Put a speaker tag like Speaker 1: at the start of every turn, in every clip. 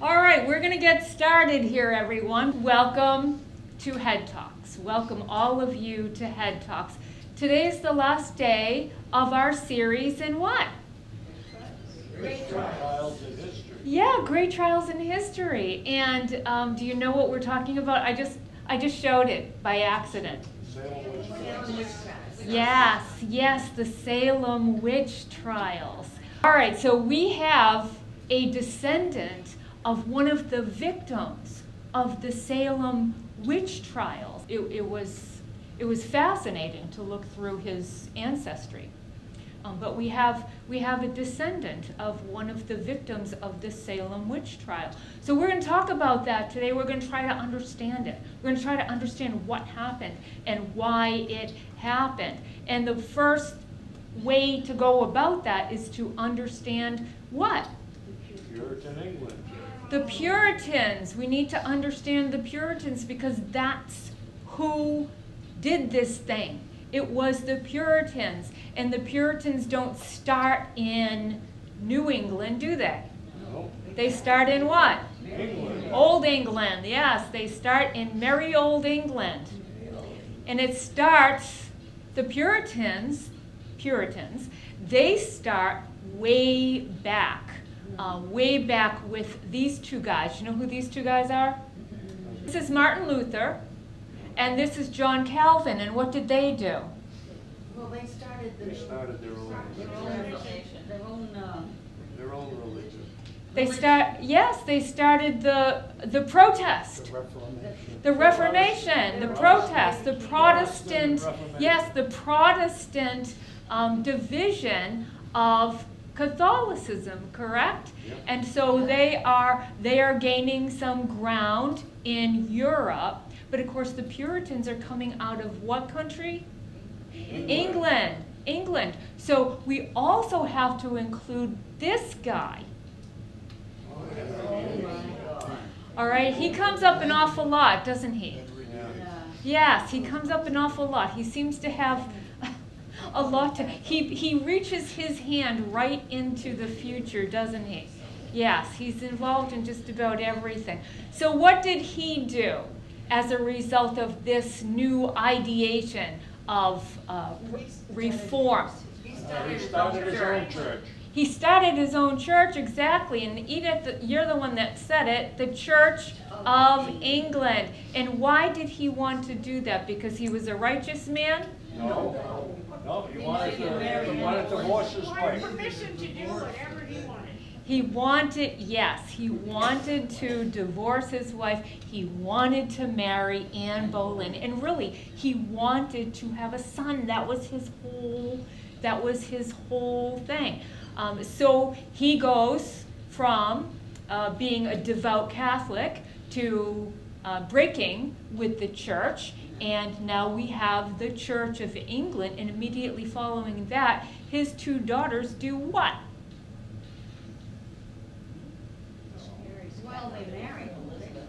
Speaker 1: All right, we're going to get started here, everyone. Welcome to HED Talks. Welcome all of you to HED Talks. Today is the last day of our series in what?
Speaker 2: Great trials in history.
Speaker 1: Yeah, great trials in history. And do you know what we're talking about? I just showed it by accident.
Speaker 2: Salem witch trials.
Speaker 1: Yes, the Salem witch trials. All right, so we have a descendant of one of the victims of the Salem witch trials. It was fascinating to look through his ancestry. But we have a descendant of one of the victims of the Salem witch trial. So we're going to talk about that today. We're going to try to understand it. We're going to try to understand what happened and why it happened. And the first way to go about that is to understand what?
Speaker 2: Puritan England.
Speaker 1: The Puritans. We need to understand the Puritans because that's who did this thing. It was the Puritans. And the Puritans don't start in New England, do they?
Speaker 2: No.
Speaker 1: They start in what?
Speaker 2: England.
Speaker 1: Old England, yes. They start in merry old England. And it starts, the Puritans, they start way back with these two guys. You know who these two guys are? This is Martin Luther, and this is John Calvin. And what did they do?
Speaker 3: Well, they started
Speaker 2: their own religion.
Speaker 1: They started the protest. The Reformation, the protest, the Protestant, the Protestant division of Catholicism, correct?
Speaker 2: Yep.
Speaker 1: And so they are gaining some ground in Europe, but of course the Puritans are coming out of what country? England. So we also have to include this guy. All right, he comes up an awful lot, doesn't he? Yes, he comes up an awful lot. He seems to have a lot to, he reaches his hand right into the future, doesn't he? Yes, he's involved in just about everything. So what did he do as a result of this new ideation of reform?
Speaker 2: He started his own church.
Speaker 1: He started his own church, exactly. And Edith, you're the one that said it, the Church of England. And why did he want to do that? Because he was a righteous man?
Speaker 2: No, he wanted to divorce his wife.
Speaker 4: Permission to do whatever he wanted.
Speaker 1: He wanted to divorce his wife. He wanted to marry Anne Boleyn. And really, he wanted to have a son. That was his whole thing. So he goes from being a devout Catholic to breaking with the church, and now we have the Church of England, and immediately following that, his two daughters do what?
Speaker 3: Well, they married Elizabeth.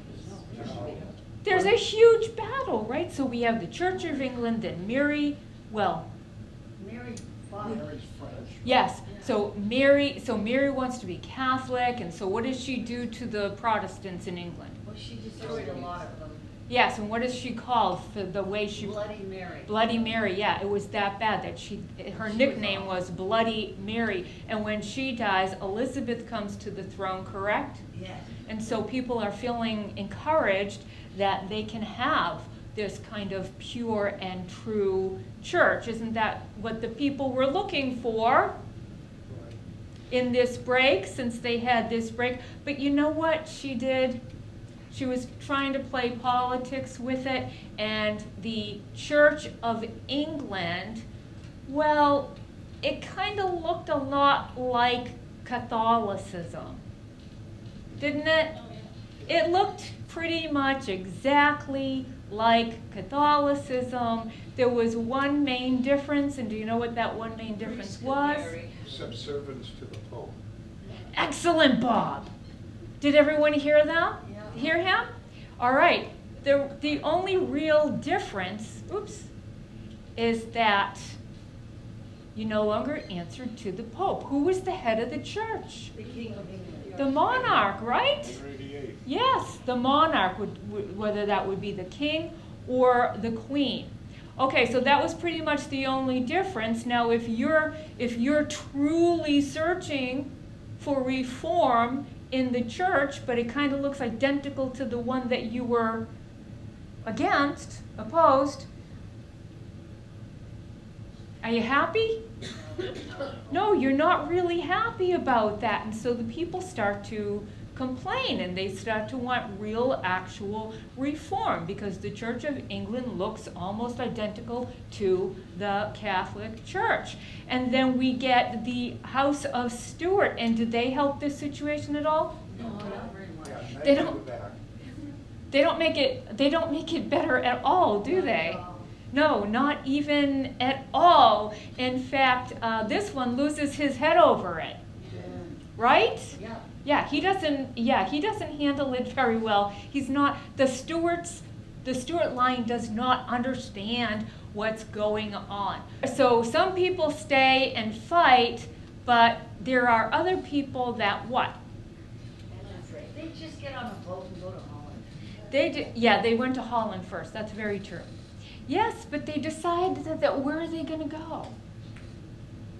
Speaker 1: There's a huge battle, right? So we have the Church of England, then Mary fought. Yes, so Mary wants to be Catholic, and so what does she do to the Protestants in England?
Speaker 3: Well, she destroyed a lot of them.
Speaker 1: Yes, and what is she called for the way she...
Speaker 3: Bloody Mary.
Speaker 1: Bloody Mary, yeah, it was that bad that her nickname was Bloody Mary. And when she dies, Elizabeth comes to the throne, correct?
Speaker 3: Yes.
Speaker 1: And so people are feeling encouraged that they can have this kind of pure and true church. Isn't that what the people were looking for in this break, since they had this break? But you know what she did? She was trying to play politics with it, and the Church of England, well, it kind of looked a lot like Catholicism, didn't it? It looked pretty much exactly like Catholicism. There was one main difference, and do you know what that one main difference was?
Speaker 2: Subservience to the Pope.
Speaker 1: Excellent, Bob. Did everyone hear that?
Speaker 3: Yeah.
Speaker 1: Hear him? All right. The only real difference, is that you no longer answered to the Pope. Who was the head of the church?
Speaker 3: The King of England.
Speaker 1: The monarch, right?
Speaker 2: 188.
Speaker 1: Yes, the monarch, whether that would be the king or the queen. Okay, so that was pretty much the only difference. Now, if you're truly searching for reform in the church, but it kind of looks identical to the one that you were against, opposed, are you happy? No, you're not really happy about that. And so the people start to complain and they start to want real, actual reform because the Church of England looks almost identical to the Catholic Church. And then we get the House of Stuart. And did they help this situation at all?
Speaker 3: No, not very much.
Speaker 2: Yeah,
Speaker 1: They
Speaker 2: nice
Speaker 1: don't-
Speaker 2: to go back.
Speaker 1: They don't make it better at all, do
Speaker 3: Not
Speaker 1: they?
Speaker 3: at all.
Speaker 1: No, not even at all. In fact, this one loses his head over it, right?
Speaker 3: Yeah.
Speaker 1: Yeah, he doesn't handle it very well. He's not, the Stuart line does not understand what's going on. So some people stay and fight, but there are other people that what?
Speaker 3: They just get on a boat and go to Holland.
Speaker 1: They went to Holland first. That's very true. Yes, but they decide that where are they going to go?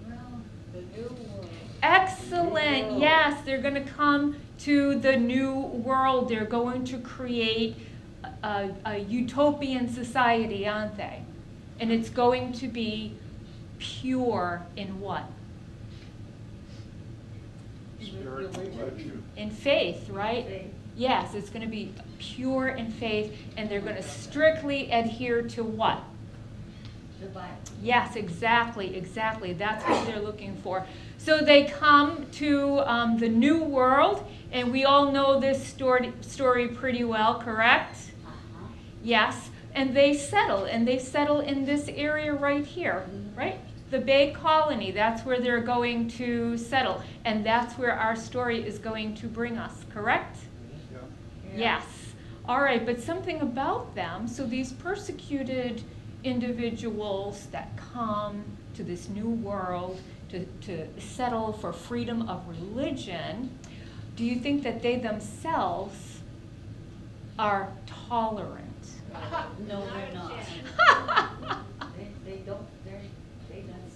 Speaker 3: Well, the new world.
Speaker 1: Excellent. Yes, they're going to come to the new world. They're going to create a utopian society, aren't they? And it's going to be pure in what?
Speaker 2: Spirit virtue.
Speaker 1: In faith, right?
Speaker 3: Faith.
Speaker 1: Yes, it's going to be pure in faith, and they're going to strictly adhere to what?
Speaker 3: The Bible.
Speaker 1: Yes, exactly. That's what they're looking for. So they come to the new world, and we all know this story pretty well, correct?
Speaker 3: Uh-huh.
Speaker 1: Yes, and they settle in this area right here, right? The Bay Colony, that's where they're going to settle, and that's where our story is going to bring us, correct?
Speaker 2: Yeah.
Speaker 1: Yes. All right, but something about them, so these persecuted individuals that come to this new world to settle for freedom of religion, do you think that they themselves are tolerant?
Speaker 3: No, they're not. They don't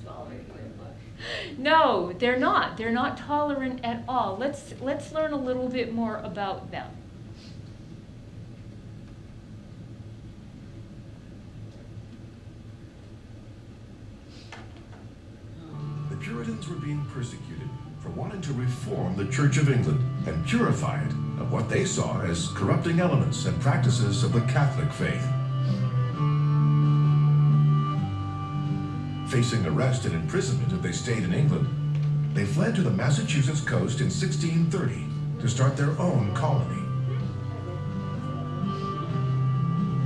Speaker 3: tolerate very much.
Speaker 1: No, they're not. They're not tolerant at all. Let's learn a little bit more about them.
Speaker 5: The Puritans were being persecuted for wanting to reform the Church of England and purify it of what they saw as corrupting elements and practices of the Catholic faith. Facing arrest and imprisonment if they stayed in England, they fled to the Massachusetts coast in 1630 to start their own colony.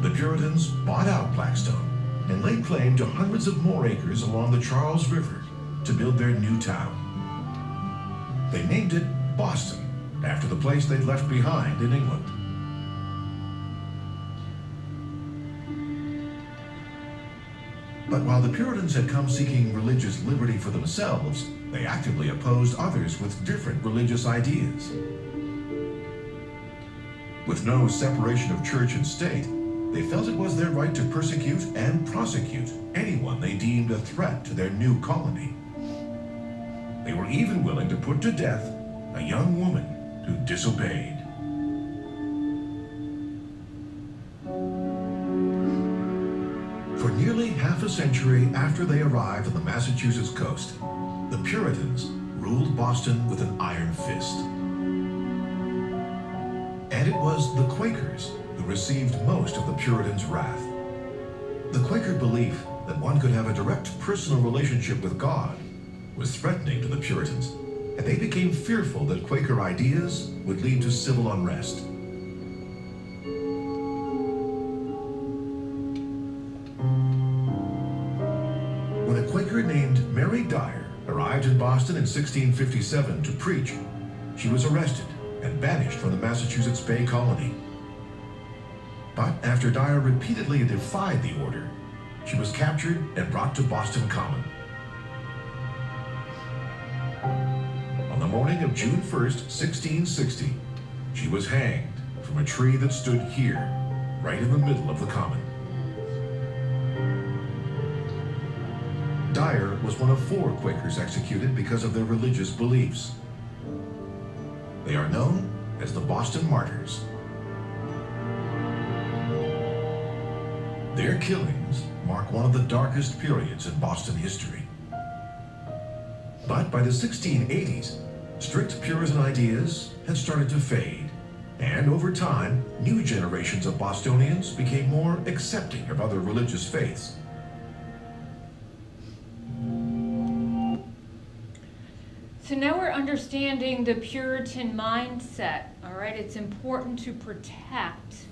Speaker 5: The Puritans bought out Blackstone and laid claim to hundreds of more acres along the Charles River to build their new town. They named it Boston, after the place they'd left behind in England. But while the Puritans had come seeking religious liberty for themselves, they actively opposed others with different religious ideas. With no separation of church and state, they felt it was their right to persecute and prosecute anyone they deemed a threat to their new colony. They were even willing to put to death a young woman who disobeyed. For nearly half a century after they arrived on the Massachusetts coast, the Puritans ruled Boston with an iron fist. And it was the Quakers who received most of the Puritans' wrath. The Quaker belief that one could have a direct personal relationship with God was threatening to the Puritans, and they became fearful that Quaker ideas would lead to civil unrest. When a Quaker named Mary Dyer arrived in Boston in 1657 to preach, she was arrested and banished from the Massachusetts Bay Colony. But after Dyer repeatedly defied the order, she was captured and brought to Boston Common. On the morning of June 1st, 1660, she was hanged from a tree that stood here, right in the middle of the common. Dyer was one of 4 Quakers executed because of their religious beliefs. They are known as the Boston Martyrs. Their killings mark one of the darkest periods in Boston history. But by the 1680s, strict Puritan ideas had started to fade, and over time, new generations of Bostonians became more accepting of other religious faiths.
Speaker 1: So now we're understanding the Puritan mindset, all right? It's important to protect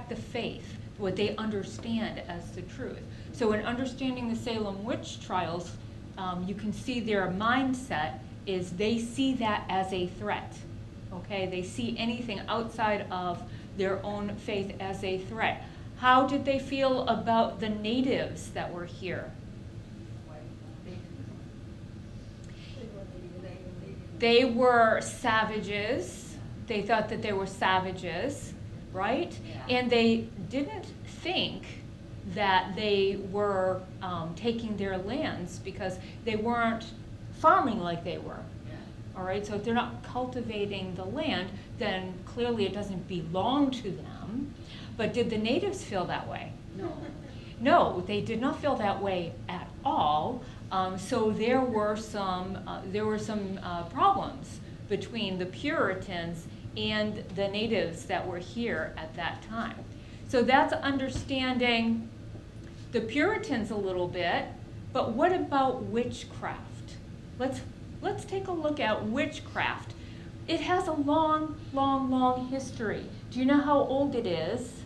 Speaker 1: the faith, what they understand as the truth. So in understanding the Salem witch trials, you can see their mindset is they see that as a threat, okay? They see anything outside of their own faith as a threat. How did they feel about the natives that were here? They were savages. They thought that they were savages, right?
Speaker 3: Yeah.
Speaker 1: And they didn't think that they were taking their lands because they weren't farming like they were.
Speaker 3: Yeah.
Speaker 1: All right, so if they're not cultivating the land, then clearly it doesn't belong to them. But did the natives feel that way?
Speaker 3: No.
Speaker 1: No, they did not feel that way at all. So there were some problems between the Puritans and the natives that were here at that time. So that's understanding the Puritans a little bit, but what about witchcraft? Let's take a look at witchcraft. It has a long, long, long history. Do you know how old it is?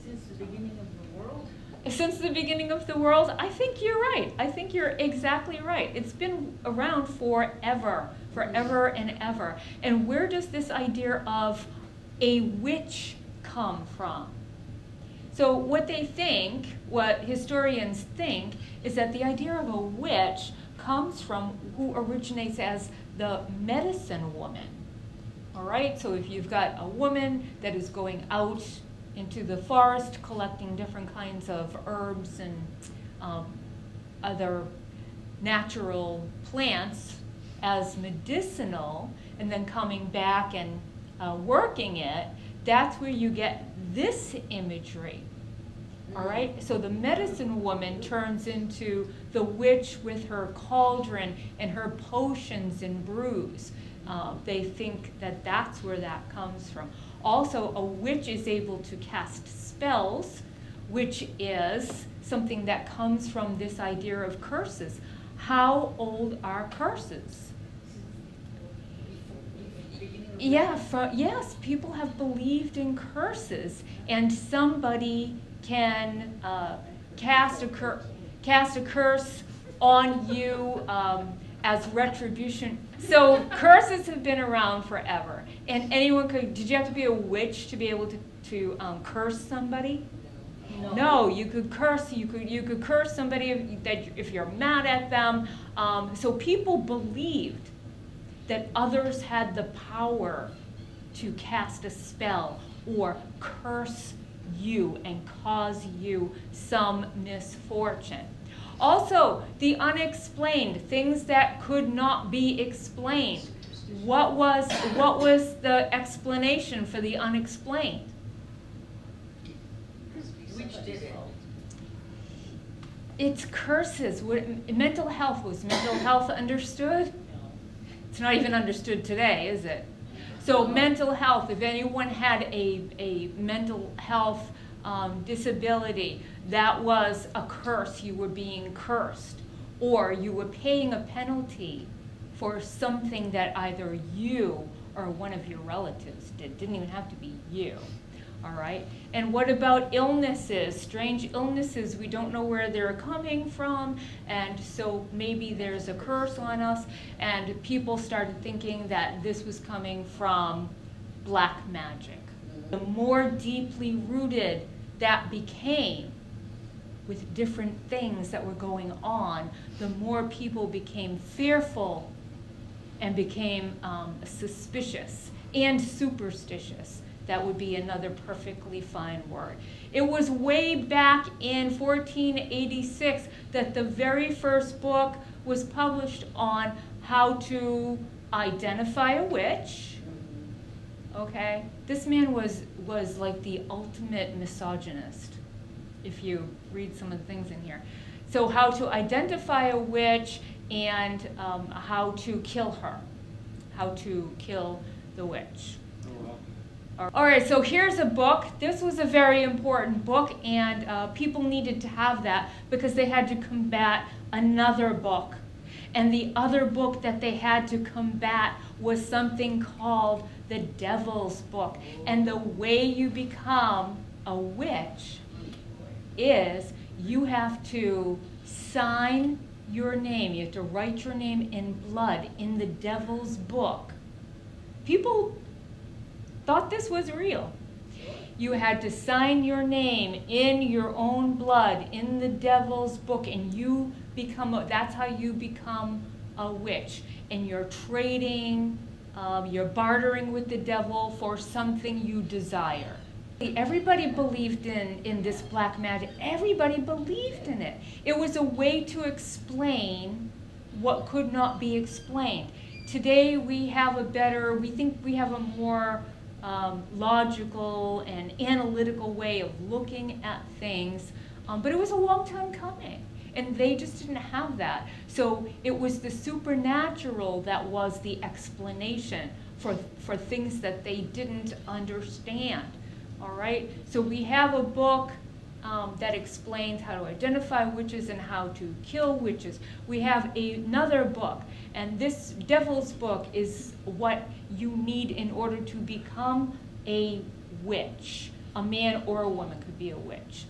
Speaker 3: Since the beginning of the world?
Speaker 1: Since the beginning of the world? I think you're right. I think you're exactly right. It's been around forever, forever and ever. And where does this idea of a witch come from? So what historians think, is that the idea of a witch comes from who originates as the medicine woman. All right, so if you've got a woman that is going out into the forest collecting different kinds of herbs and other natural plants as medicinal, and then coming back and working it, that's where you get this imagery. All right, so the medicine woman turns into the witch with her cauldron and her potions and brews. They think that that's where that comes from. Also, a witch is able to cast spells, which is something that comes from this idea of curses. How old are curses? Yes, people have believed in curses, and somebody can cast a curse on you as retribution. So curses have been around forever, and anyone could. Did you have to be a witch to be able to curse somebody? No, you could curse. You could curse somebody if you're mad at them. So people believed that others had the power to cast a spell or curse you and cause you some misfortune. Also, the unexplained, things that could not be explained. What was the explanation for the unexplained?
Speaker 3: Which did it?
Speaker 1: It's curses. Mental health, was mental health understood? It's not even understood today, is it? So mental health, if anyone had a mental health disability, that was a curse. You were being cursed, or you were paying a penalty for something that either you or one of your relatives did. Didn't even have to be you. All right? And what about illnesses? Strange illnesses, we don't know where they're coming from, and so maybe there's a curse on us, and people started thinking that this was coming from black magic. The more deeply rooted that became, with different things that were going on, the more people became fearful and became suspicious and superstitious. That would be another perfectly fine word. It was way back in 1486 that the very first book was published on how to identify a witch. Okay? This man was like the ultimate misogynist, if you read some of the things in here. So how to identify a witch and how to kill her. How to kill the witch. All right, so here's a book. This was a very important book, and people needed to have that because they had to combat another book. And the other book that they had to combat was something called the Devil's Book. And the way you become a witch is you have to sign your name. You have to write your name in blood in the Devil's Book. People thought this was real. You had to sign your name in your own blood in the Devil's Book, and you become that's how you become a witch. And you're trading, you're bartering with the devil for something you desire. Everybody believed in this black magic. Everybody believed in it. It was a way to explain what could not be explained. Today we think we have a more logical and analytical way of looking at things, but it was a long time coming, and they just didn't have that. So it was the supernatural that was the explanation for things that they didn't understand. All right, so we have a book that explains how to identify witches and how to kill witches. We have another book, and this Devil's Book is what you need in order to become a witch. A man or a woman could be a witch.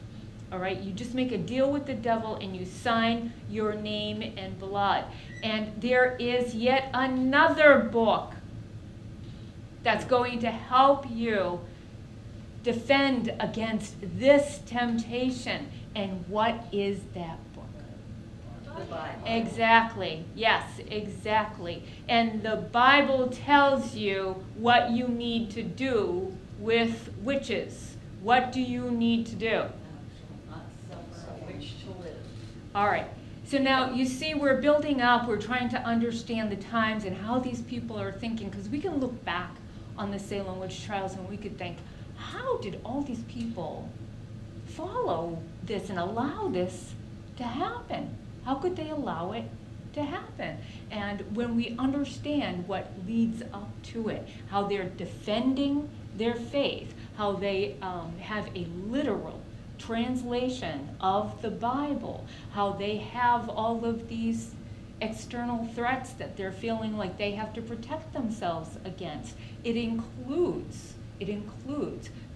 Speaker 1: All right, you just make a deal with the devil and you sign your name in blood. And there is yet another book that's going to help you defend against this temptation. And what is that book?
Speaker 3: The Bible.
Speaker 1: Exactly. Yes, exactly. And the Bible tells you what you need to do with witches. What do you need to do?
Speaker 3: Not suffer a witch to live.
Speaker 1: All right. So now you see we're building up, we're trying to understand the times and how these people are thinking, because we can look back on the Salem witch trials and we could think, how did all these people follow this and allow this to happen? How could they allow it to happen? And when we understand what leads up to it, how they're defending their faith, how they have a literal translation of the Bible, how they have all of these external threats that they're feeling like they have to protect themselves against. It includes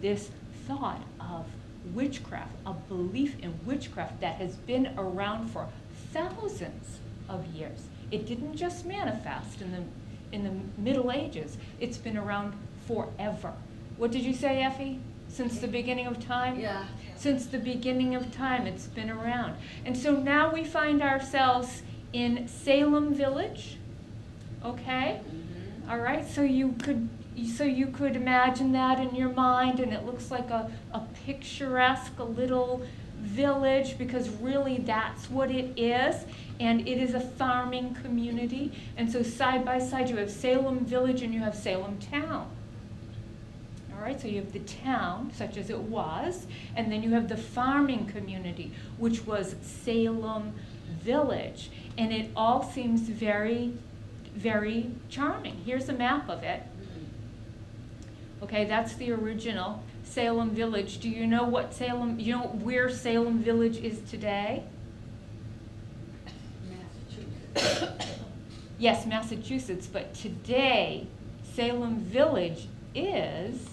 Speaker 1: this thought of witchcraft, a belief in witchcraft that has been around for thousands of years. It didn't just manifest in the Middle Ages. It's been around forever. What did you say, Effie? Since the beginning of time?
Speaker 3: Yeah.
Speaker 1: Since the beginning of time, it's been around. And so now we find ourselves in Salem Village. Okay?
Speaker 3: Mm-hmm.
Speaker 1: All right, so you could imagine that in your mind, and it looks like a picturesque little village, because really that's what it is. And it is a farming community. And so side by side you have Salem Village and you have Salem Town. All right, so you have the town, such as it was, and then you have the farming community, which was Salem Village. And it all seems very, very charming. Here's a map of it. Okay, that's the original Salem Village. Do you know where Salem Village is today?
Speaker 3: Massachusetts.
Speaker 1: Yes, Massachusetts, but today Salem Village is...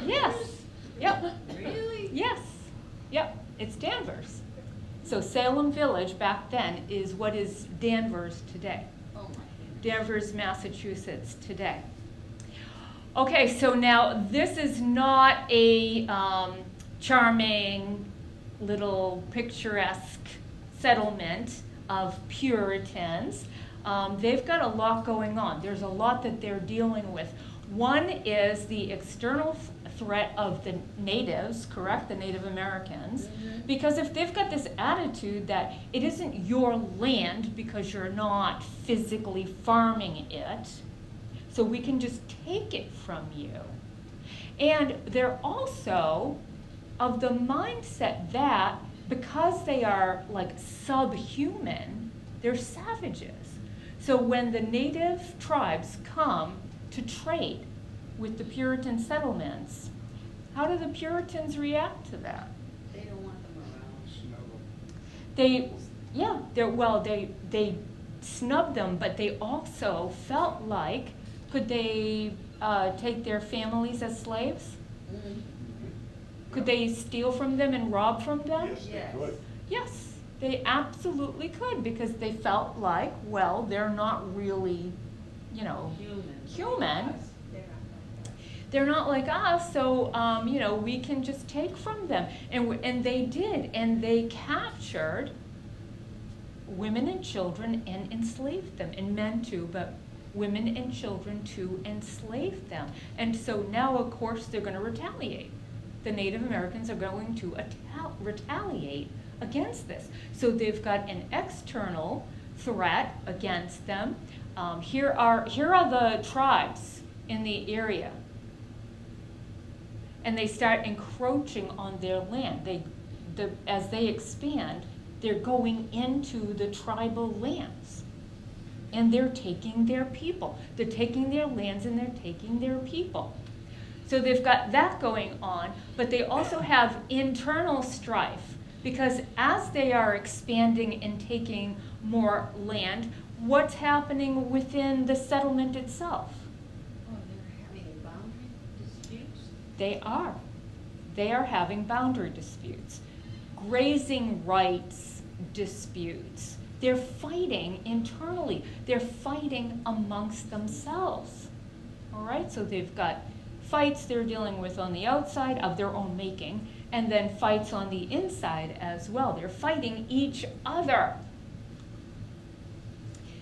Speaker 1: Yes. Yep.
Speaker 3: Really?
Speaker 1: Yes. Yep. It's Danvers. So Salem Village back then is what is Danvers today.
Speaker 3: Oh my.
Speaker 1: Danvers, Massachusetts today. Okay, so now this is not a charming, little picturesque settlement of Puritans. They've got a lot going on. There's a lot that they're dealing with. One is the external threat of the natives, correct? The Native Americans.
Speaker 3: Mhm.
Speaker 1: Because if they've got this attitude that it isn't your land because you're not physically farming it, so we can just take it from you. And they're also of the mindset that because they are like subhuman, they're savages. So when the native tribes come to trade with the Puritan settlements, how do the Puritans react to that?
Speaker 3: They don't want them around.
Speaker 1: They snubbed them, but they also felt like, could they take their families as slaves?
Speaker 3: Mhm.
Speaker 1: Could they steal from them and rob from them?
Speaker 2: Yes,
Speaker 3: Yes.
Speaker 2: they could.
Speaker 1: Yes, they absolutely could, because they felt like, well, they're not really, human. They're not like us, so we can just take from them. And they did, and they captured women and children and enslaved them, and men too, but women and children to enslave them. And so now, of course, they're going to retaliate. The Native Americans are going to retaliate against this. So they've got an external threat against them. Here are the tribes in the area. And they start encroaching on their land. As they expand, they're going into the tribal lands. And they're taking their people. They're taking their lands and they're taking their people. So they've got that going on, but they also have internal strife, because as they are expanding and taking more land, what's happening within the settlement itself?
Speaker 3: Oh, they're having boundary disputes?
Speaker 1: They are. They are having boundary disputes, grazing rights disputes. They're fighting internally. They're fighting amongst themselves. All right, so they've got fights they're dealing with on the outside of their own making, and then fights on the inside as well. They're fighting each other.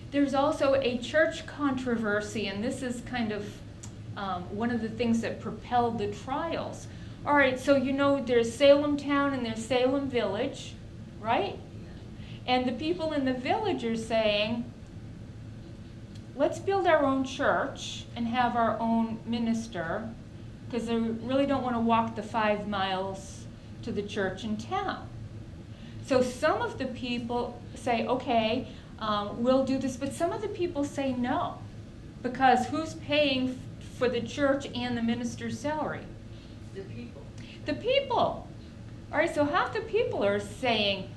Speaker 1: There's also a church controversy, and this is kind of one of the things that propelled the trials. All right, so there's Salem town and there's Salem village, right? And the people in the village are saying, let's build our own church and have our own minister, because they really don't want to walk the 5 miles to the church in town. So some of the people say, okay, we'll do this, but some of the people say no, because who's paying for the church and the minister's salary?
Speaker 3: The people.
Speaker 1: The people. All right, so half the people are saying,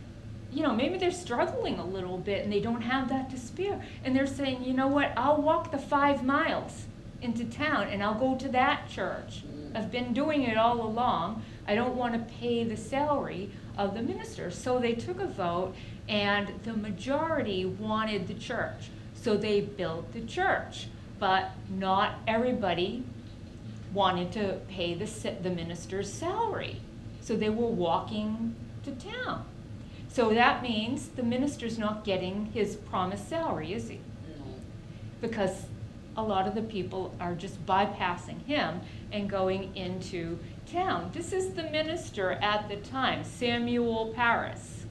Speaker 1: maybe they're struggling a little bit and they don't have that to spare. And they're saying, you know what, I'll walk the 5 miles into town and I'll go to that church. I've been doing it all along. I don't want to pay the salary of the minister. So they took a vote and the majority wanted the church. So they built the church. But not everybody wanted to pay the minister's salary. So they were walking to town. So that means the minister's not getting his promised salary, is he?
Speaker 3: No.
Speaker 1: Because a lot of the people are just bypassing him and going into town. This is the minister at the time, Samuel Parris.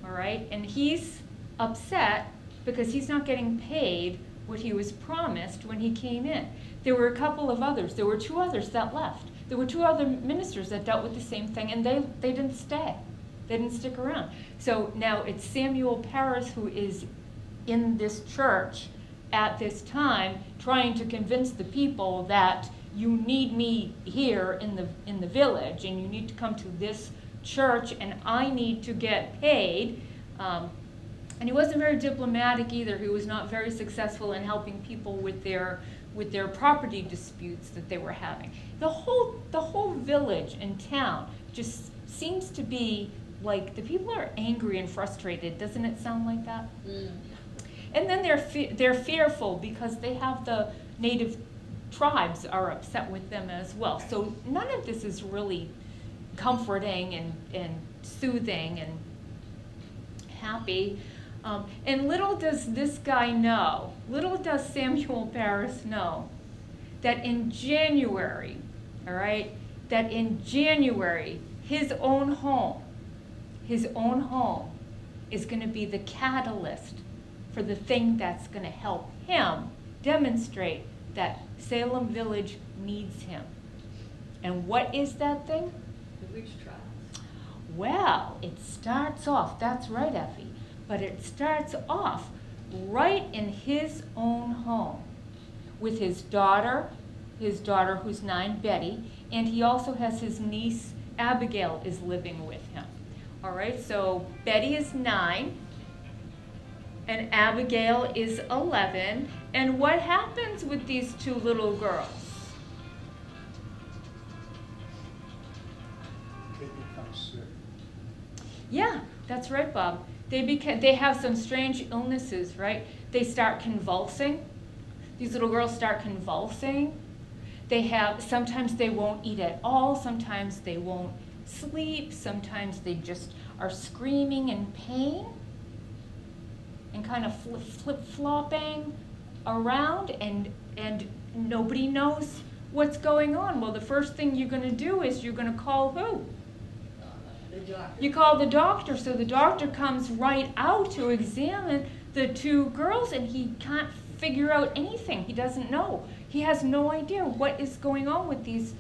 Speaker 1: All right, and he's upset because he's not getting paid what he was promised when he came in. There were a couple of others. There were 2 others that left. There were 2 other ministers that dealt with the same thing, and they didn't stay. They didn't stick around. So now it's Samuel Parris who is in this church at this time trying to convince the people that you need me here in the village, and you need to come to this church, and I need to get paid. And he wasn't very diplomatic either. He was not very successful in helping people with their property disputes that they were having. The whole village and town just seems to be like the people are angry and frustrated. Doesn't it sound like that?
Speaker 3: Mm.
Speaker 1: And then they're fearful because they have the native tribes are upset with them as well. So none of this is really comforting and soothing and happy. And little does this guy know, little does Samuel Parris know, that in January, all right, that in January, his own home is going to be the catalyst for the thing that's going to help him demonstrate that Salem Village needs him. And what is that thing?
Speaker 3: The witch trials.
Speaker 1: Well, it starts off, that's right, Effie, but it starts off right in his own home with his daughter who's 9, Betty, and he also has his niece, Abigail, is living with him. All right, so Betty is 9, and Abigail is 11, and what happens with these 2 little girls?
Speaker 2: They become sick.
Speaker 1: Yeah, that's right, Bob. They have some strange illnesses, right? They start convulsing. These little girls start convulsing. Sometimes they won't eat at all. Sometimes they won't sleep. Sometimes they just are screaming in pain and kind of flip-flopping around, and nobody knows what's going on. Well, the first thing you're going to do is you're going to call who?
Speaker 3: The doctor.
Speaker 1: You call the doctor. So the doctor comes right out to examine the 2 girls, and he can't figure out anything. He doesn't know. He has no idea what is going on with these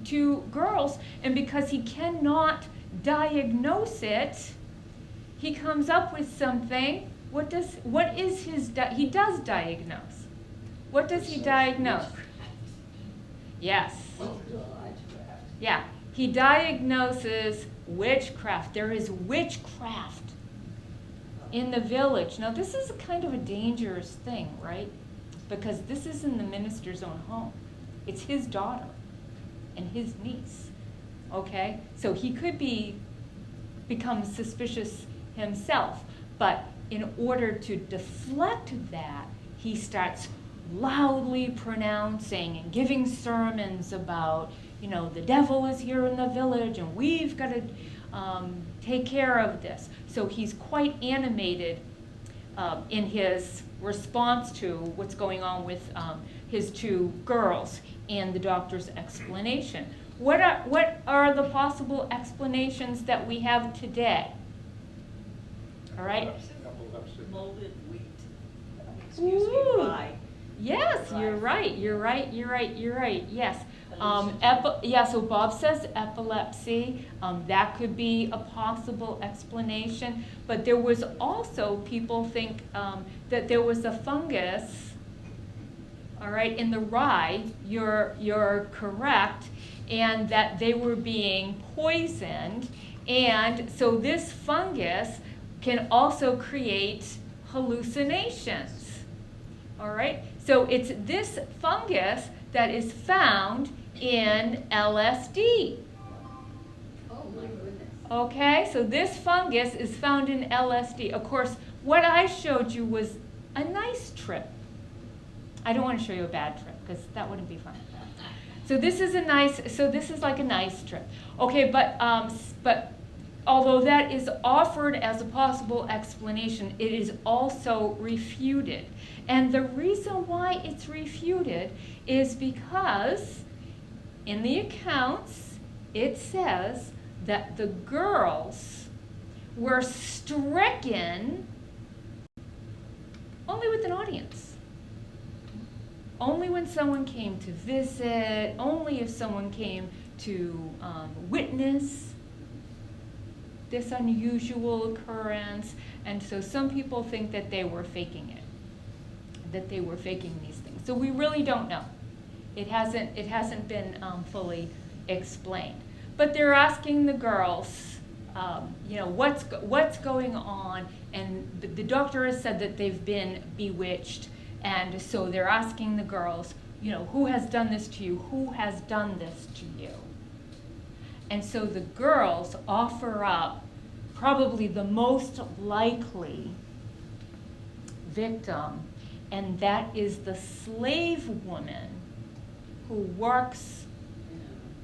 Speaker 1: 2 girls, and because he cannot diagnose it, he comes up with something. He does diagnose. What does he diagnose? Yes.
Speaker 3: Oh, God.
Speaker 1: Yeah, he diagnoses witchcraft. There is witchcraft in the village. Now, this is kind of a dangerous thing, right? Because this is in the minister's own home. It's his daughter and his niece, okay? So he could become suspicious himself, but in order to deflect that, he starts loudly pronouncing and giving sermons about, the devil is here in the village and we've got to take care of this. So he's quite animated in his response to what's going on with his 2 girls and the doctor's explanation. What are the possible explanations that we have today? All right.
Speaker 2: Epilepsy.
Speaker 3: Molded wheat. Excuse me,
Speaker 1: Ooh.
Speaker 3: rye.
Speaker 1: Yes, you're right. Yes. So Bob says epilepsy. That could be a possible explanation. But there was also, people think that there was a fungus, all right, in the rye. You're correct, and that they were being poisoned. And so this fungus can also create hallucinations, all right? So it's this fungus that is found in LSD.
Speaker 3: Oh, my goodness.
Speaker 1: Okay, so this fungus is found in LSD. Of course, what I showed you was a nice trip. I don't want to show you a bad trip because that wouldn't be fun. So this is like a nice trip. Okay, but although that is offered as a possible explanation, it is also refuted. And the reason why it's refuted is because in the accounts, it says that the girls were stricken only with an audience. Only when someone came to visit, only if someone came to witness this unusual occurrence. And so some people think that they were faking it, that they were faking these things. So we really don't know. It hasn't been fully explained. But they're asking the girls, what's going on? And the doctor has said that they've been bewitched. And so they're asking the girls, who has done this to you? Who has done this to you? And so the girls offer up probably the most likely victim, and that is the slave woman who works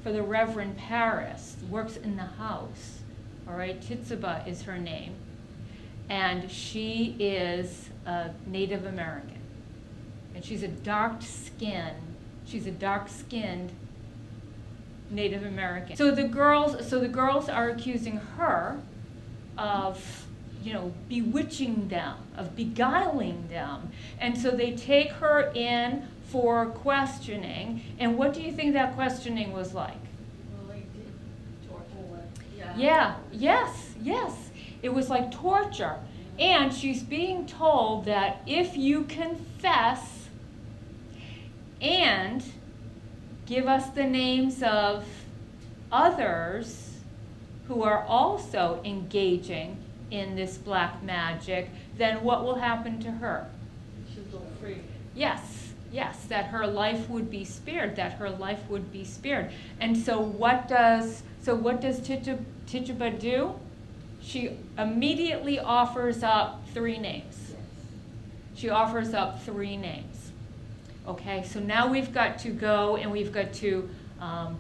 Speaker 1: for the Reverend Paris, works in the house. All right, Titsaba is her name. And she is a Native American. And she's a dark-skinned Native American. So the girls are accusing her of, bewitching them, of beguiling them. And so they take her in for questioning. And what do you think that questioning was like?
Speaker 3: Well, they did torture.
Speaker 1: Yes. It was like torture. And she's being told that if you confess and give us the names of others who are also engaging in this black magic, then what will happen to her?
Speaker 3: She'll go free.
Speaker 1: Yes, that her life would be spared, And so what does Tituba do? She immediately offers up 3 names. Okay, so now we've got to go and we've got to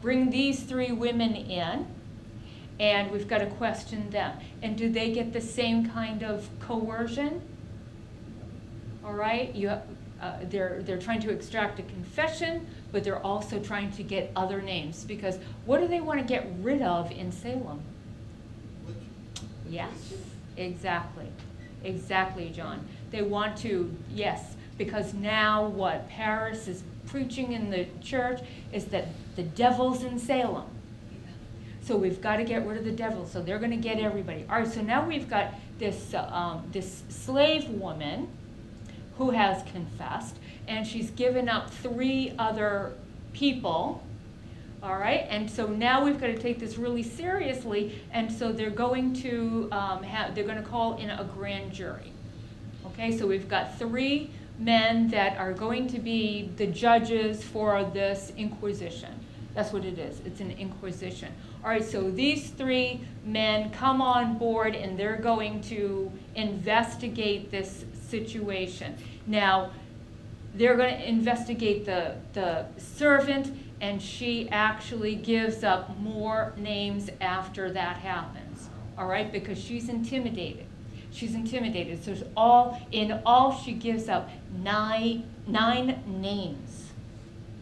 Speaker 1: bring these 3 women in, and we've got to question them. And do they get the same kind of coercion? All right, they're trying to extract a confession, but they're also trying to get other names, because what do they want to get rid of in Salem? Yes, exactly, John. They want to, yes, because now what Paris is preaching in the church is that the devil's in Salem. So we've got to get rid of the devil. So they're going to get everybody. All right, so now we've got this slave woman who has confessed, and she's given up 3 other people. All right, and so now we've got to take this really seriously, and so they're going to call in a grand jury. Okay, so we've got 3 men that are going to be the judges for this inquisition. That's what it is. It's an inquisition. All right, so these 3 men come on board, and they're going to investigate this situation. Now, they're going to investigate the servant, and she actually gives up more names after that happens, all right, because she's intimidated. So in all, she gives up 9 names.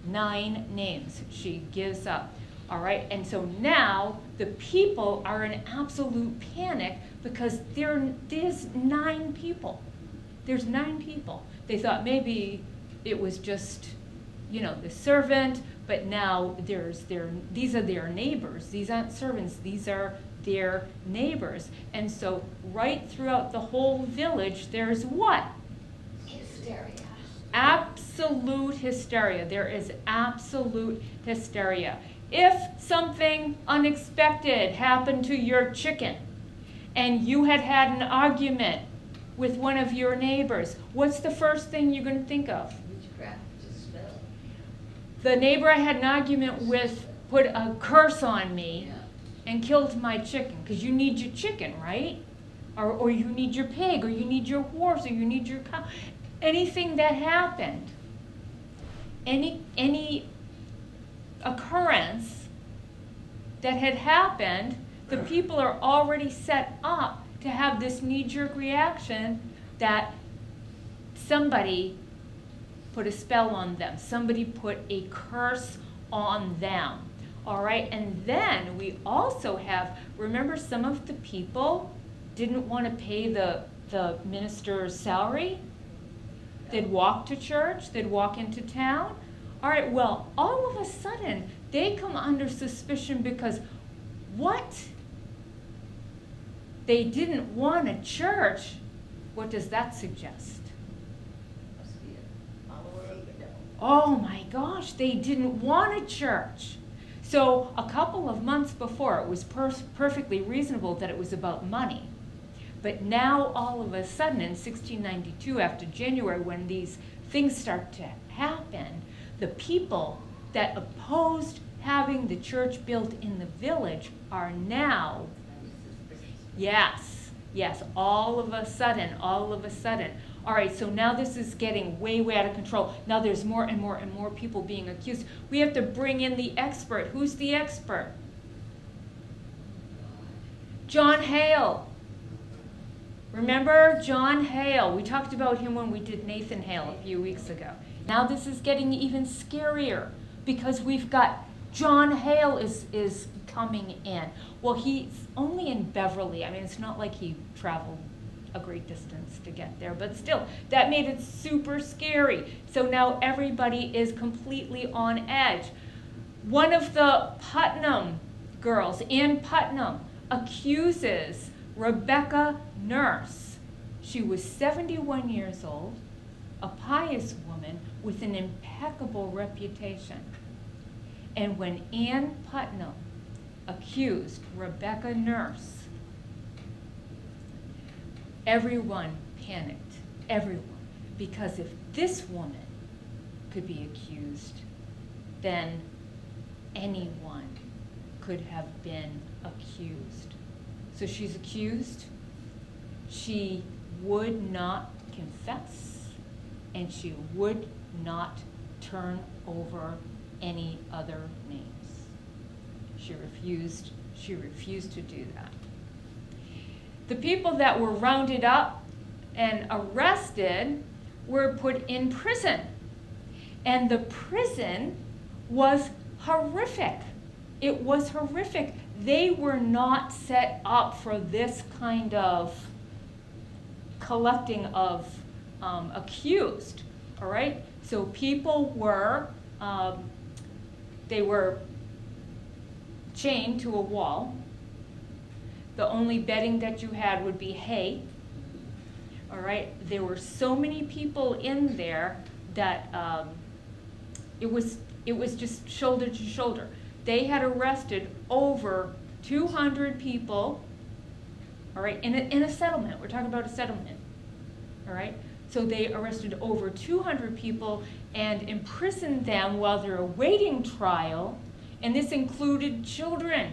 Speaker 1: 9 names she gives up, all right? And so now the people are in absolute panic because there's 9 people. There's 9 people. They thought maybe it was just, the servant, but now these are their neighbors. These aren't servants. These are their neighbors. And so right throughout the whole village, there's what?
Speaker 3: Hysteria.
Speaker 1: Absolute hysteria. There is absolute hysteria. If something unexpected happened to your chicken and you had an argument with one of your neighbors, what's the first thing you're going to think of?
Speaker 3: Witchcraft, just spell.
Speaker 1: The neighbor I had an argument with put a curse on me and killed my chicken, because you need your chicken, right? Or you need your pig, or you need your horse, or you need your cow. Anything that happened, any occurrence that had happened, the people are already set up to have this knee-jerk reaction that somebody put a spell on them. Somebody put a curse on them. All right, and then we also have, remember, some of the people didn't want to pay the minister's salary. They'd walk to church, they'd walk into town. All right, well, all of a sudden, they come under suspicion because what? They didn't want a church. What does that suggest?
Speaker 3: Must be a follower of the devil.
Speaker 1: Oh my gosh, they didn't want a church. So a couple of months before, it was perfectly reasonable that it was about money. But now, all of a sudden, in 1692, after January, when these things start to happen, the people that opposed having the church built in the village are now, yes, all of a sudden. All All right, so now this is getting way, way out of control. Now there's more and more and more people being accused. We have to bring in the expert. Who's the expert? John Hale. Remember John Hale? We talked about him when we did Nathan Hale a few weeks ago. Now this is getting even scarier because we've got John Hale is coming in. Well, he's only in Beverly. I mean, it's not like he traveled a great distance to get there, but still, that made it super scary. So now everybody is completely on edge. One of the Putnam girls, Ann Putnam, accuses Rebecca Nurse. She was 71 years old, a pious woman with an impeccable reputation. And when Ann Putnam accused Rebecca Nurse, everyone panicked, everyone, because if this woman could be accused, then anyone could have been accused. So she's accused, she would not confess, and she would not turn over any other names. She refused to do that. The people that were rounded up and arrested were put in prison. And the prison was horrific. It was horrific. They were not set up for this kind of collecting of accused, all right? So people were, they were chained to a wall. The only bedding that you had would be hay. All right, there were so many people in there that it was just shoulder to shoulder. They had arrested over 200 people. All right, in a settlement. We're talking about a settlement. All right, so they arrested over 200 people and imprisoned them while they're awaiting trial, and this included children.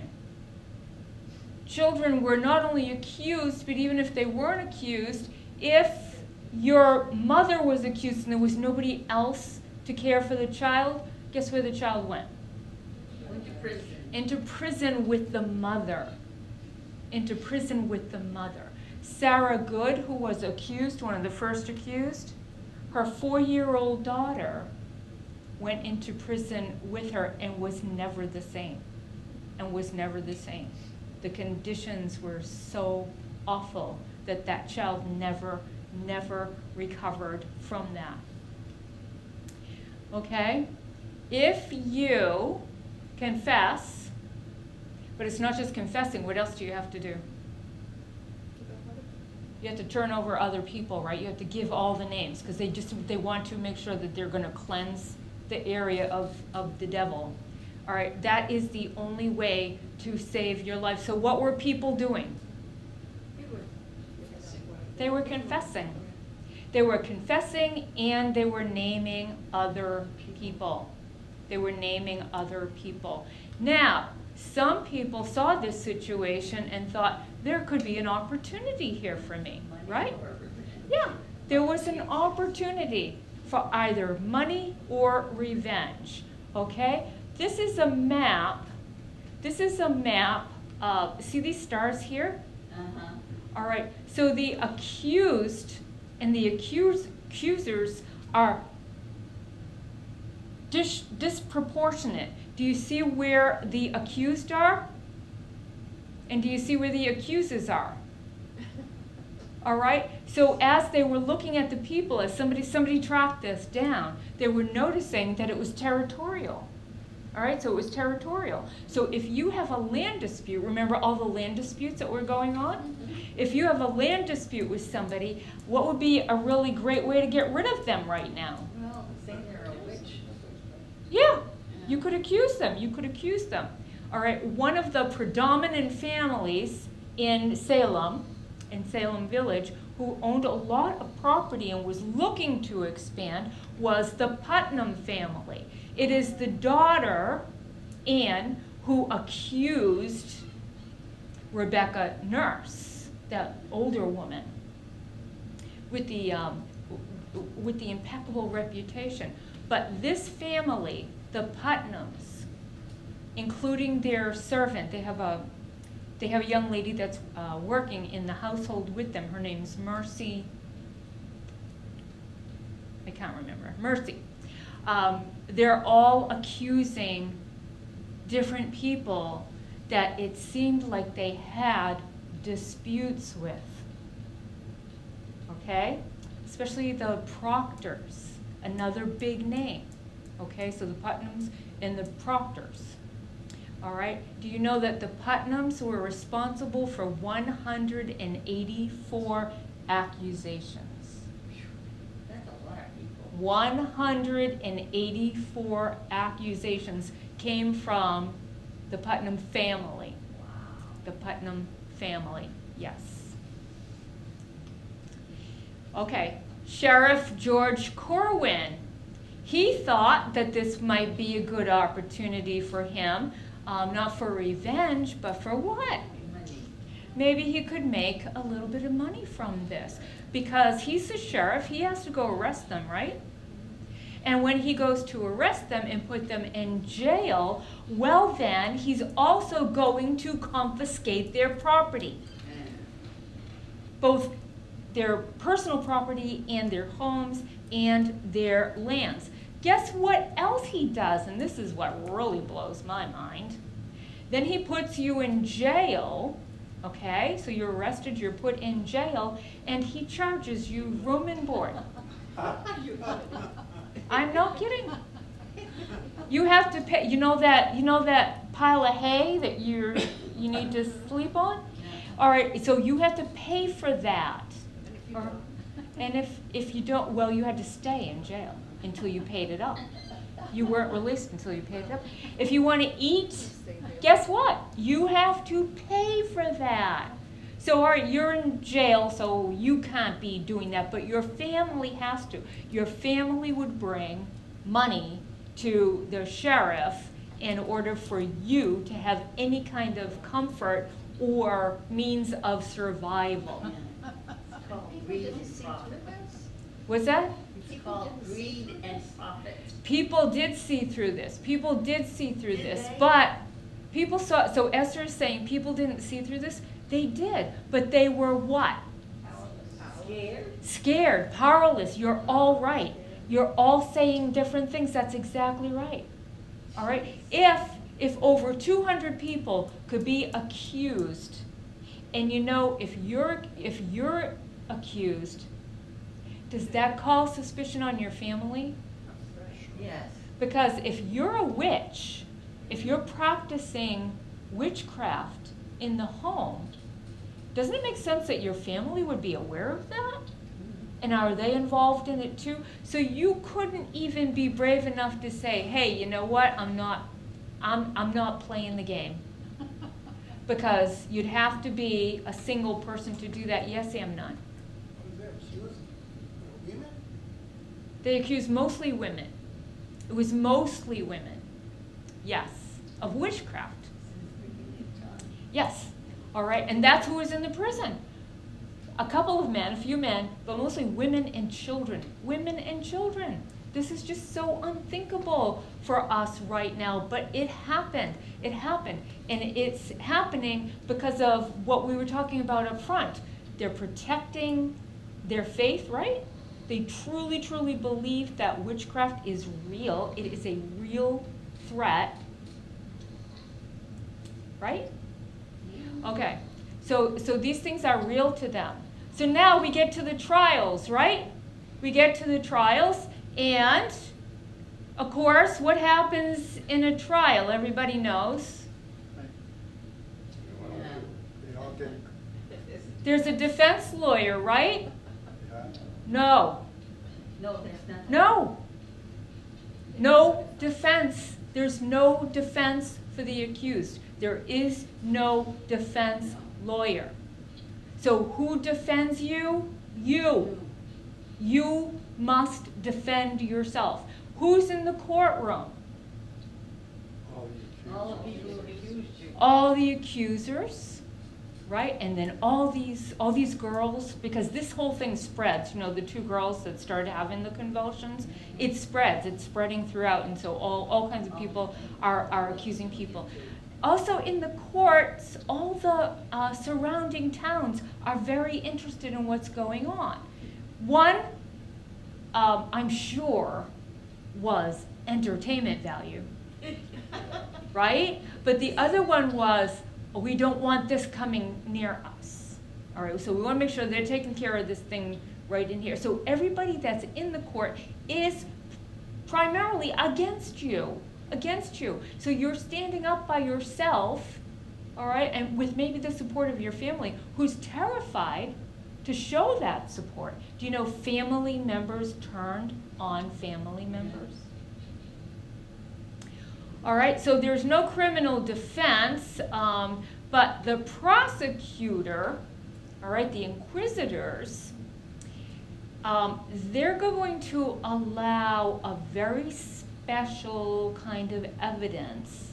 Speaker 1: Children were not only accused, but even if they weren't accused, if your mother was accused and there was nobody else to care for the child, guess where the child went?
Speaker 3: Went to prison.
Speaker 1: Into prison with the mother. Into prison with the mother. Sarah Good, who was accused, one of the first accused, her 4-year-old daughter went into prison with her and was never the same. And was never the same. The conditions were so awful that that child never recovered from that. Okay? If you confess, but it's not just confessing, what else do you have to do? You have to turn over other people, right? You have to give all the names because they want to make sure that they're going to cleanse the area of the devil. All right, that is the only way to save your life. So what were people doing? They were confessing. They were confessing and they were naming other people. They were naming other people. Now, some people saw this situation and thought, there could be an opportunity here for me, right? Yeah, there was an opportunity for either money or revenge, okay? This is a map. This is a map. See these stars here?
Speaker 3: Uh-huh.
Speaker 1: All right. So the accused and the accusers are disproportionate. Do you see where the accused are? And do you see where the accusers are? All right. So as they were looking at the people, as somebody tracked this down, they were noticing that it was territorial. All right, so it was territorial. So if you have a land dispute, remember all the land disputes that were going on? If you have a land dispute with somebody, what would be a really great way to get rid of them right now?
Speaker 3: Well, think they're a witch.
Speaker 1: Yeah, you could accuse them. You could accuse them. All right, one of the predominant families in Salem Village, who owned a lot of property and was looking to expand, was the Putnam family. It is the daughter, Anne, who accused Rebecca Nurse, that older woman, with the with the impeccable reputation. But this family, the Putnams, including their servant, they have a young lady that's working in the household with them. Her name's Mercy. I can't remember. Mercy. They're all accusing different people that it seemed like they had disputes with. Okay? Especially the Proctors, another big name. Okay, so the Putnams and the Proctors. All right, do you know that the Putnams were responsible for 184 accusations?
Speaker 3: That's a lot of people.
Speaker 1: 184 accusations came from the Putnam family.
Speaker 3: Wow.
Speaker 1: The Putnam family, yes. Okay, Sheriff George Corwin. He thought that this might be a good opportunity for him, not for revenge, but for what?
Speaker 3: Money.
Speaker 1: Maybe he could make a little bit of money from this. Because he's the sheriff, he has to go arrest them, right? And when he goes to arrest them and put them in jail, well then, he's also going to confiscate their property. Both their personal property and their homes and their lands. Guess what else he does? And this is what really blows my mind. Then he puts you in jail, okay? So you're arrested, you're put in jail, and he charges you room and board. I'm not kidding. You have to pay. You know that pile of hay that you need to sleep on? All right, so you have to pay for that. And if you don't, well, you had to stay in jail until you paid it up. You weren't released until you paid it up. If you want to eat, guess what? You have to pay for that. So, all right, you're in jail, so you can't be doing that, but your family has to. Your family would bring money to the sheriff in order for you to have any kind of comfort or means of survival.
Speaker 3: It's called greed and profit.
Speaker 1: What's that?
Speaker 3: It's called greed and profit.
Speaker 1: People did see through this. People did see through this, but people saw, so Esther is saying people didn't see through this. They did, but they were what?
Speaker 3: Scared.
Speaker 1: Scared, powerless. You're all right. You're all saying different things. That's exactly right. All right? If over 200 people could be accused, and you know, if you're accused, does that call suspicion on your family?
Speaker 3: Yes.
Speaker 1: Because if you're a witch, if you're practicing witchcraft in the home, doesn't it make sense that your family would be aware of that? And are they involved in it too? So you couldn't even be brave enough to say, hey, you know what, I'm not playing the game. Because you'd have to be a single person to do that. Yes, Amnon. They accused mostly women. It was mostly women. Yes. Of witchcraft. Yes. All right. And that's who was in the prison. A couple of men, a few men, but mostly women and children. Women and children. This is just so unthinkable for us right now, but it happened. It happened. And it's happening because of what we were talking about up front. They're protecting their faith, right? They truly, truly believe that witchcraft is real. It is a real threat. Right? Okay. So these things are real to them. So now we get to the trials, right? We get to the trials, and of course, what happens in a trial? Everybody knows. There's a defense lawyer, right? No.
Speaker 3: No, that's not.
Speaker 1: No. No defense. There's no defense for the accused. There is no defense lawyer. So who defends you? You. You must defend yourself. Who's in the courtroom?
Speaker 3: All the people who accused you.
Speaker 1: All the accusers. right? And then all these girls, because this whole thing spreads, the two girls that started having the convulsions, it spreads, it's spreading throughout, and so all kinds of people are accusing people. Also in the courts, all the surrounding towns are very interested in what's going on. One, I'm sure, was entertainment value, right? But the other one was, we don't want this coming near us. All right, so we want to make sure they're taking care of this thing right in here. So everybody that's in the court is primarily against you. So you're standing up by yourself, all right, and with maybe the support of your family, who's terrified to show that support. Do you know family members turned on family members? All right, so there's no criminal defense, but the prosecutor, all right, the inquisitors, they're going to allow a very special kind of evidence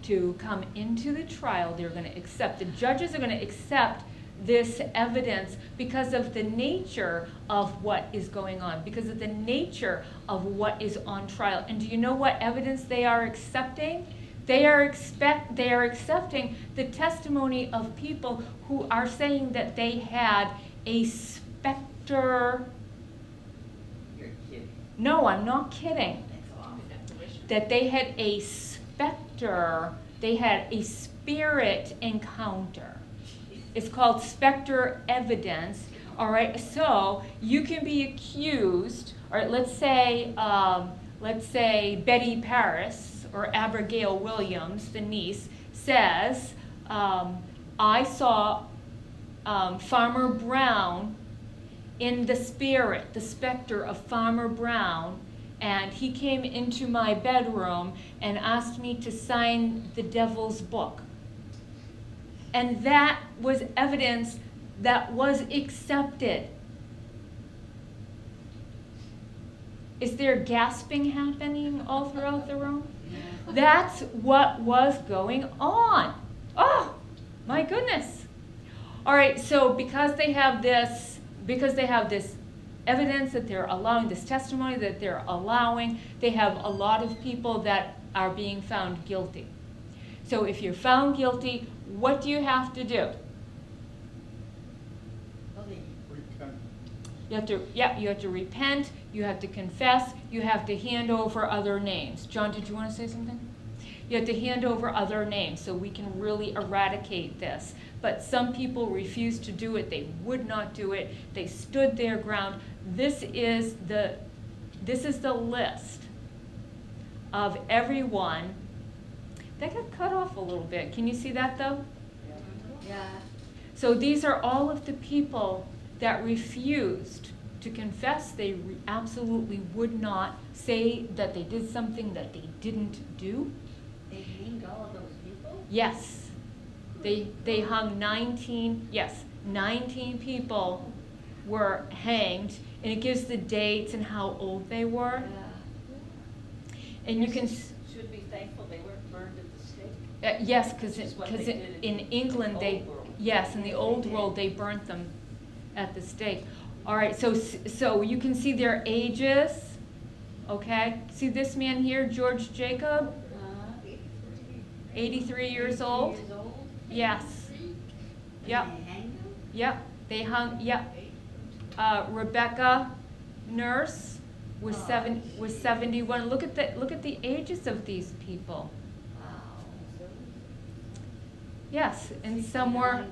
Speaker 1: to come into the trial. They're going to accept, the judges are going to accept this evidence because of the nature of what is going on, because of the nature of what is on trial. And do you know what evidence they are accepting? They are accepting the testimony of people who are saying that they had a specter.
Speaker 3: You're kidding.
Speaker 1: No, I'm not kidding.
Speaker 3: That's awful.
Speaker 1: That they had a specter, they had a spirit encounter. It's called specter evidence. All right, so you can be accused, all right, let's say Betty Paris or Abigail Williams, the niece, says, I saw Farmer Brown in the spirit, the specter of Farmer Brown, and he came into my bedroom and asked me to sign the devil's book. And that was evidence that was accepted. Is there gasping happening all throughout the room? That's what was going on. Oh, my goodness. All right, so because they have this evidence that they're allowing, this testimony that they're allowing, they have a lot of people that are being found guilty. So if you're found guilty, what do you have to do? You have to repent, you have to confess, you have to hand over other names. John, did you want to say something? You have to hand over other names so we can really eradicate this. But some people refused to do it. They would not do it. They stood their ground. This is the list of everyone. That got cut off a little bit. Can you see that though?
Speaker 3: Yeah.
Speaker 1: So these are all of the people that refused to confess. They absolutely would not say that they did something that they didn't do.
Speaker 3: They named all of those people?
Speaker 1: Yes. They hung 19 people were hanged, and it gives the dates and how old they were.
Speaker 3: Yeah.
Speaker 1: And you can
Speaker 4: Should be thankful they weren't burned at the stake.
Speaker 1: yes, because
Speaker 4: Which is what they did
Speaker 1: in England
Speaker 4: the
Speaker 1: they
Speaker 4: old world.
Speaker 1: in the old world they burnt them at the stake. All right, so you can see their ages. Okay, see this man here, George Jacob, 83 years old. Yes. Yep.
Speaker 3: And they hang them?
Speaker 1: Yep. They hung. Yep. Rebecca Nurse was 71. Look at the ages of these people.
Speaker 3: Wow.
Speaker 1: Yes, and some were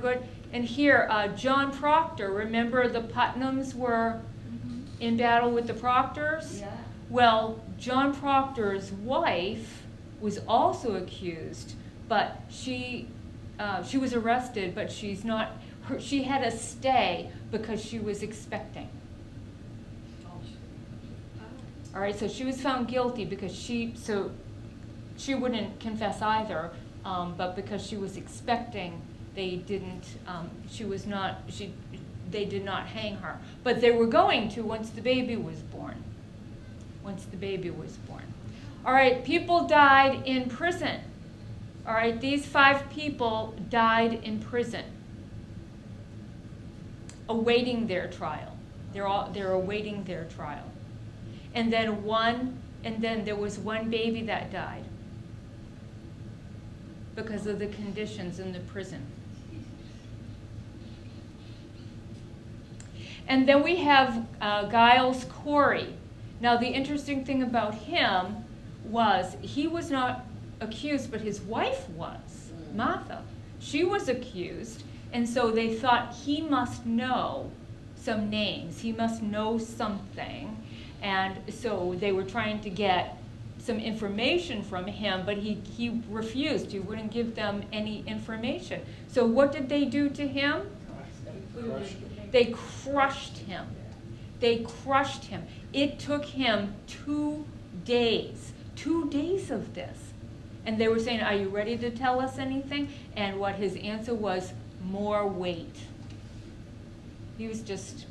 Speaker 1: good. And here, John Proctor. Remember the Putnams were in battle with the Proctors?
Speaker 3: Yeah.
Speaker 1: Well, John Proctor's wife was also accused, but she was arrested, but she's not. She had a stay because she was expecting. All right, so she was found guilty because she wouldn't confess either, but because she was expecting, they didn't. They did not hang her, but they were going to once the baby was born. All right, people died in prison. All right, these 5 people died in prison, awaiting their trial. They're awaiting their trial. And then there was one baby that died because of the conditions in the prison. And then we have Giles Corey. Now the interesting thing about him was he was not accused, but his wife was, Martha. She was accused, and so they thought he must know some names. He must know something. And so they were trying to get some information from him, but he refused. He wouldn't give them any information. So what did they do to him? They crushed him. They crushed him. It took him 2 days. 2 days of this. And they were saying, are you ready to tell us anything? And what his answer was, more weight. He was just,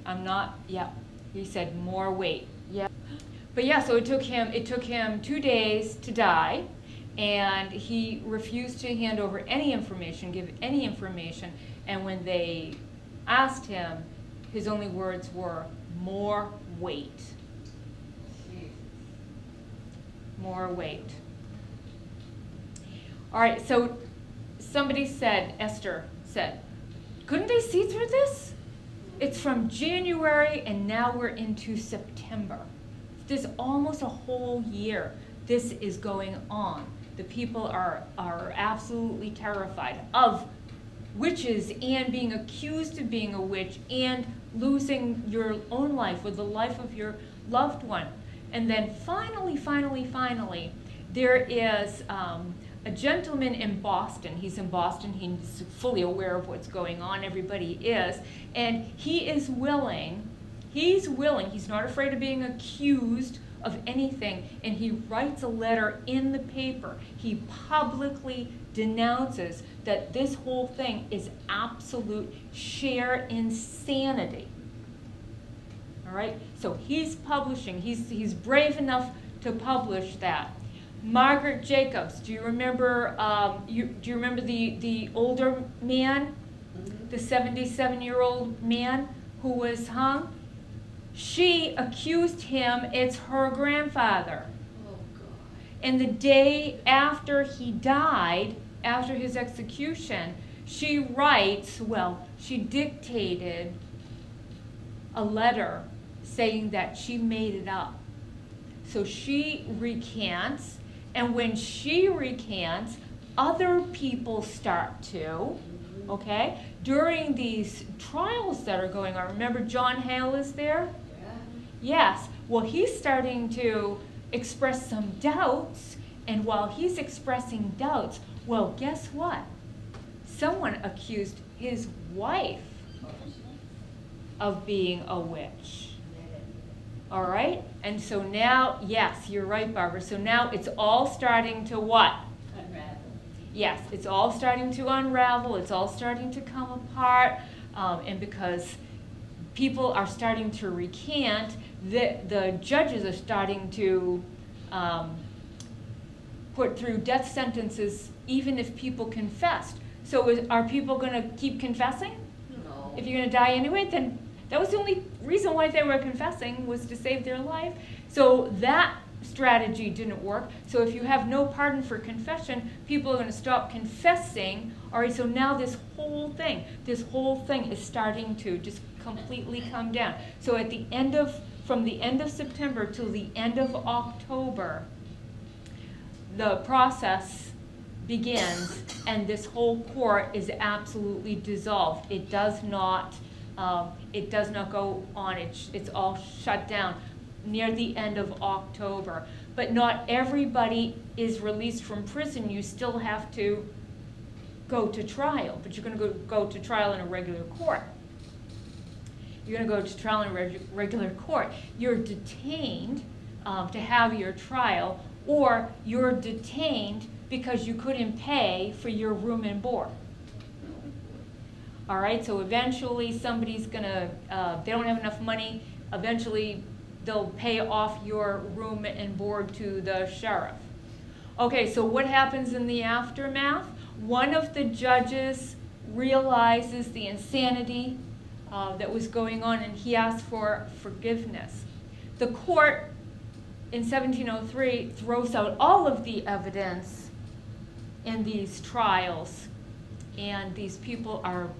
Speaker 1: I'm not, yeah. He said, more weight. Yeah. But yeah, so it took him 2 days to die, and he refused to hand over any information, give any information. And when they asked him, his only words were, more weight. More weight. All right, so somebody said, Esther said, couldn't they see through this? It's from January and now we're into September. There's almost a whole year this is going on. The people are absolutely terrified of witches and being accused of being a witch and losing your own life or the life of your loved one. And then finally, there is a gentleman in Boston. He's in Boston. He's fully aware of what's going on. Everybody is. And he is willing. He's not afraid of being accused of anything. And he writes a letter in the paper. He publicly denounces that this whole thing is absolute sheer insanity. All right? So he's publishing. He's brave enough to publish that. Margaret Jacobs, do you remember? Do you remember the older man, the 77-year-old man who was hung? She accused him. It's her grandfather.
Speaker 3: Oh, God.
Speaker 1: And the day after he died, after his execution, she dictated a letter saying that she made it up. So she recants. And when she recants, other people start to, okay? During these trials that are going on, remember John Hale is there?
Speaker 3: Yeah.
Speaker 1: Yes. Well, he's starting to express some doubts. And while he's expressing doubts, well, guess what? Someone accused his wife of being a witch. All right? And so now, yes, you're right, Barbara. So now it's all starting to what?
Speaker 3: Unravel.
Speaker 1: Yes, it's all starting to unravel. It's all starting to come apart. And because people are starting to recant, the judges are starting to put through death sentences even if people confessed. So are people going to keep confessing?
Speaker 3: No.
Speaker 1: If you're going to die anyway, then that was the only reason why they were confessing, was to save their life. So that strategy didn't work. So if you have no pardon for confession, people are going to stop confessing. All right, so now this whole thing is starting to just completely come down. So from the end of September till the end of October, the process begins, and this whole court is absolutely dissolved. It does not go on. It's all shut down near the end of October. But not everybody is released from prison. You still have to go to trial, but you're going to go to trial in a regular court. You're going to go to trial in a regular court. You're detained to have your trial, or you're detained because you couldn't pay for your room and board. All right, so eventually somebody's gonna, they don't have enough money, eventually they'll pay off your room and board to the sheriff. Okay, so what happens in the aftermath? One of the judges realizes the insanity that was going on, and he asks for forgiveness. The court in 1703 throws out all of the evidence in these trials, and these people are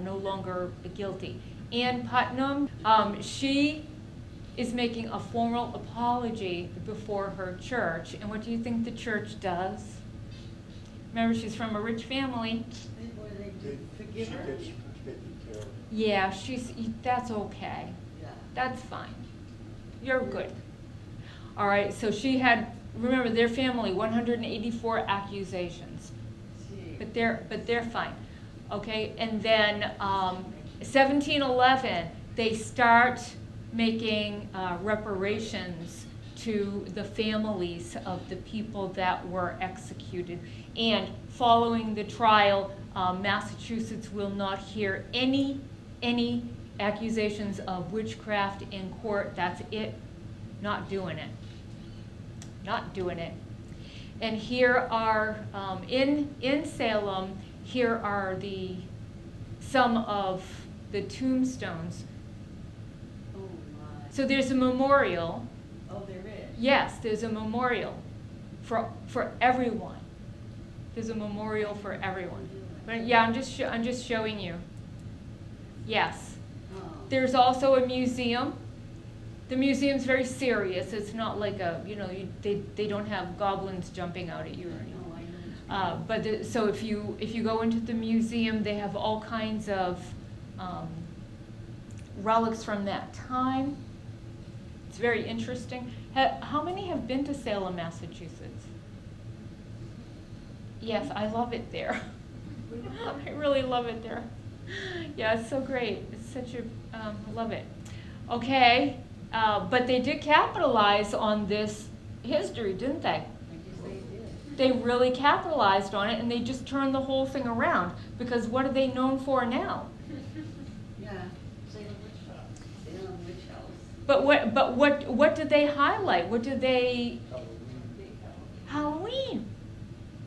Speaker 1: no longer guilty. Ann Putnam, she is making a formal apology before her church, and what do you think the church does? Remember, she's from a rich family.
Speaker 3: What do they do? Forgive her?
Speaker 1: Yeah, that's okay.
Speaker 3: Yeah.
Speaker 1: That's fine. You're good. All right, so she had, remember, their family, 184 accusations.
Speaker 3: Gee.
Speaker 1: But they're fine. Okay, and then 1711, they start making reparations to the families of the people that were executed. And following the trial, Massachusetts will not hear any accusations of witchcraft in court. That's it. Not doing it. Not doing it. And here are, in Salem, here are some of the tombstones.
Speaker 3: Oh, my.
Speaker 1: So there's a memorial.
Speaker 3: Oh, there is?
Speaker 1: Yes, there's a memorial for everyone. There's a memorial for everyone. But yeah, I'm just showing you. Yes.
Speaker 3: Oh.
Speaker 1: There's also a museum. The museum's very serious. It's not like they don't have goblins jumping out at you or anything.
Speaker 3: Oh, I know.
Speaker 1: So if you go into the museum, they have all kinds of relics from that time. It's very interesting. How many have been to Salem, Massachusetts? Yes, I love it there. I really love it there. Yeah, it's so great. It's such a, I love it. Okay, but they did capitalize on this history, didn't they?
Speaker 3: I guess they did.
Speaker 1: They really capitalized on it, and they just turned the whole thing around. Because what are they known for now?
Speaker 3: Yeah. Salem Witch House. Salem Witch House.
Speaker 1: But what did they highlight? What did they? Halloween.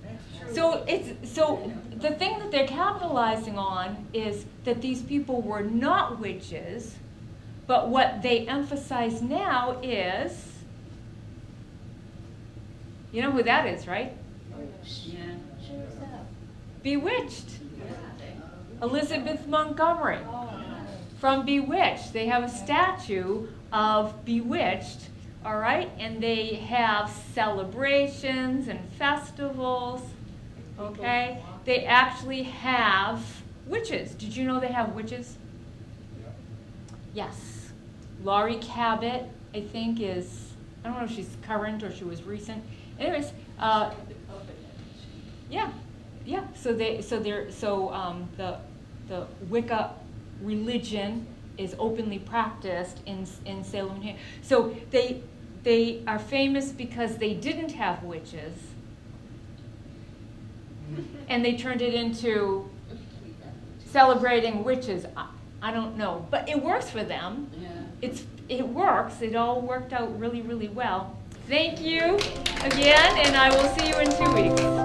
Speaker 3: That's true.
Speaker 1: So the thing that they're capitalizing on is that these people were not witches, but what they emphasize now is, you know who that is, right?
Speaker 3: Yeah.
Speaker 1: Bewitched.
Speaker 3: Yeah.
Speaker 1: Elizabeth Montgomery from Bewitched. They have a statue of Bewitched, all right? And they have celebrations and festivals, okay? They actually have witches. Did you know they have witches? Yes. Laurie Cabot, I think, is, I don't know if she's current or she was recent. Anyways, yeah. So the Wicca religion is openly practiced in Salem, New Hampshire. So they are famous because they didn't have witches, and they turned it into celebrating witches. I don't know, but it works for them.
Speaker 3: Yeah.
Speaker 1: It works. It all worked out really, really well. Thank you again, and I will see you in 2 weeks.